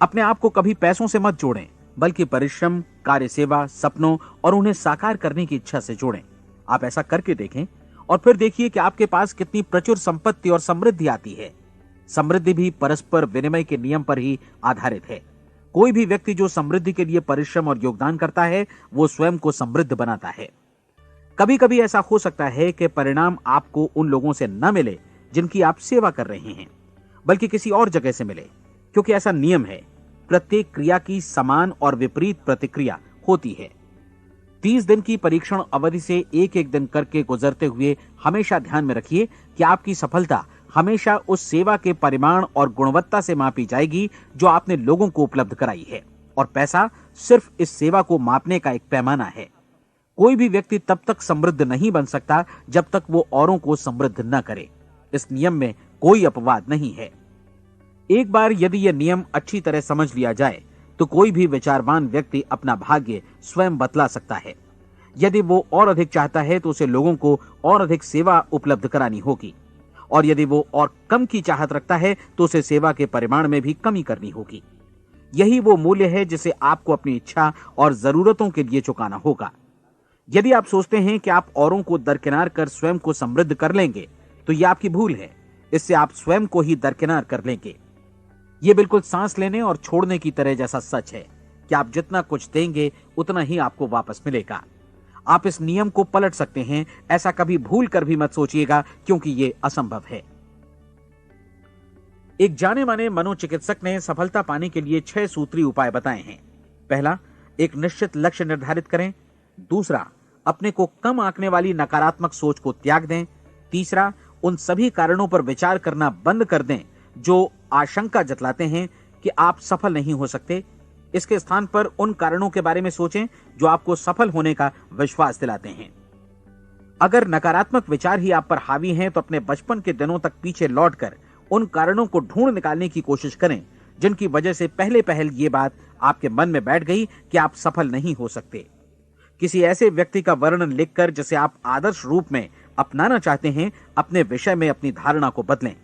अपने आप को कभी पैसों से मत जोड़ें, बल्कि परिश्रम, कार्य सेवा, सपनों और उन्हें साकार करने की इच्छा से जोड़ें। आप ऐसा करके देखें और फिर देखिए कि आपके पास कितनी प्रचुर संपत्ति और समृद्धि आती है। समृद्धि भी परस्पर विनिमय के नियम पर ही आधारित है। कोई भी व्यक्ति जो समृद्धि के लिए परिश्रम और योगदान करता है, वो स्वयं को समृद्ध बनाता है। कभी कभी ऐसा हो सकता है कि परिणाम आपको उन लोगों से न मिले जिनकी आप सेवा कर रहे हैं, बल्कि किसी और जगह से मिले, क्योंकि ऐसा नियम है, प्रत्येक क्रिया की समान और विपरीत प्रतिक्रिया होती है। 30 दिन की परीक्षण अवधि से एक एक दिन करके गुजरते हुए हमेशा ध्यान में रखिए कि आपकी सफलता हमेशा उस सेवा के परिमाण और गुणवत्ता से मापी जाएगी जो आपने लोगों को उपलब्ध कराई है, और पैसा सिर्फ इस सेवा को मापने का एक पैमाना है। कोई भी व्यक्ति तब तक समृद्ध नहीं बन सकता जब तक वो औरों को समृद्ध न करे। इस नियम में कोई अपवाद नहीं है। एक बार यदि यह नियम अच्छी तरह समझ लिया जाए तो कोई भी विचारवान व्यक्ति अपना भाग्य स्वयं बतला सकता है। यदि वो और अधिक चाहता है तो उसे लोगों को और अधिक सेवा उपलब्ध करानी होगी, और यदि वो और कम की चाहत रखता है तो उसे सेवा के परिमाण में भी कमी करनी होगी। यही वो मूल्य है जिसे आपको अपनी इच्छा और जरूरतों के लिए चुकाना होगा। यदि आप सोचते हैं कि आप औरों को दरकिनार कर स्वयं को समृद्ध कर लेंगे तो यह आपकी भूल है। इससे आप स्वयं को ही दरकिनार कर लेंगे। यह बिल्कुल सांस लेने और छोड़ने की तरह जैसा सच है कि आप जितना कुछ देंगे उतना ही आपको वापस मिलेगा। आप इस नियम को पलट सकते हैं, ऐसा कभी भूल कर भी मत सोचिएगा, क्योंकि यह असंभव है। एक जाने माने मनोचिकित्सक ने सफलता पाने के लिए 6 सूत्री उपाय बताए हैं। पहला, एक निश्चित लक्ष्य निर्धारित करें। दूसरा, अपने को कम आंकने वाली नकारात्मक सोच को त्याग दें। तीसरा, उन सभी कारणों पर विचार करना बंद कर दें जो आशंका जतलाते हैं कि आप सफल नहीं हो सकते। इसके स्थान पर उन कारणों के बारे में सोचें जो आपको सफल होने का विश्वास दिलाते हैं। अगर नकारात्मक विचार ही आप पर हावी हैं तो अपने बचपन के दिनों तक पीछे लौटकर उन कारणों को ढूंढ निकालने की कोशिश करें जिनकी वजह से पहले पहल ये बात आपके मन में बैठ गई कि आप सफल नहीं हो सकते। किसी ऐसे व्यक्ति का वर्णन लिखकर जिसे आप आदर्श रूप में अपनाना चाहते हैं, अपने विषय में अपनी धारणा को बदलें।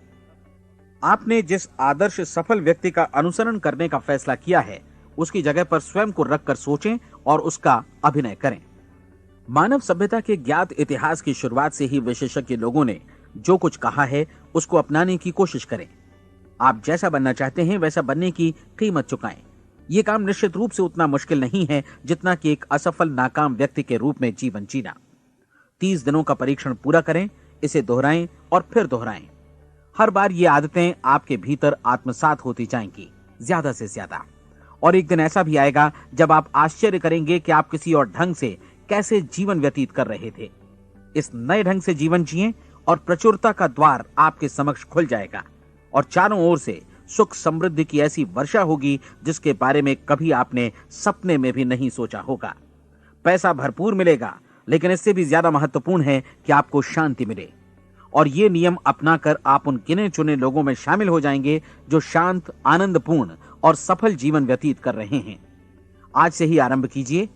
आपने जिस आदर्श सफल व्यक्ति का अनुसरण करने का फैसला किया है, उसकी जगह पर स्वयं को रखकर सोचें और उसका अभिनय करें। मानव सभ्यता के ज्ञात इतिहास की शुरुआत से ही विशेषज्ञ लोगों ने जो कुछ कहा है उसको अपनाने की कोशिश करें। आप जैसा बनना चाहते हैं वैसा बनने की कीमत चुकाएं। यह काम निश्चित रूप से उतना मुश्किल नहीं है जितना कि एक असफल नाकाम व्यक्ति के रूप में जीवन जीना। 30 दिनों का परीक्षण पूरा करें, इसे दोहराएं और फिर दोहराएं। हर बार ये आदतें आपके भीतर आत्मसात होती जाएंगी, ज्यादा से ज्यादा। और एक दिन ऐसा भी आएगा जब आप आश्चर्य करेंगे कि आप किसी और ढंग से कैसे जीवन व्यतीत कर रहे थे। इस नए ढंग से जीवन जिएं और प्रचुरता का द्वार आपके समक्ष खुल जाएगा और चारों ओर से सुख समृद्धि की ऐसी वर्षा होगी जिसके बारे में कभी आपने सपने में भी नहीं सोचा होगा। पैसा भरपूर मिलेगा, लेकिन इससे भी ज्यादा महत्वपूर्ण है कि आपको शांति मिले। और ये नियम अपनाकर आप उन गिने चुने लोगों में शामिल हो जाएंगे जो शांत, आनंदपूर्ण और सफल जीवन व्यतीत कर रहे हैं। आज से ही आरंभ कीजिए।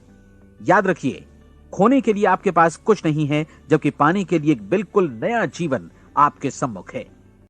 याद रखिए, खोने के लिए आपके पास कुछ नहीं है, जबकि पाने के लिए एक बिल्कुल नया जीवन आपके सम्मुख है।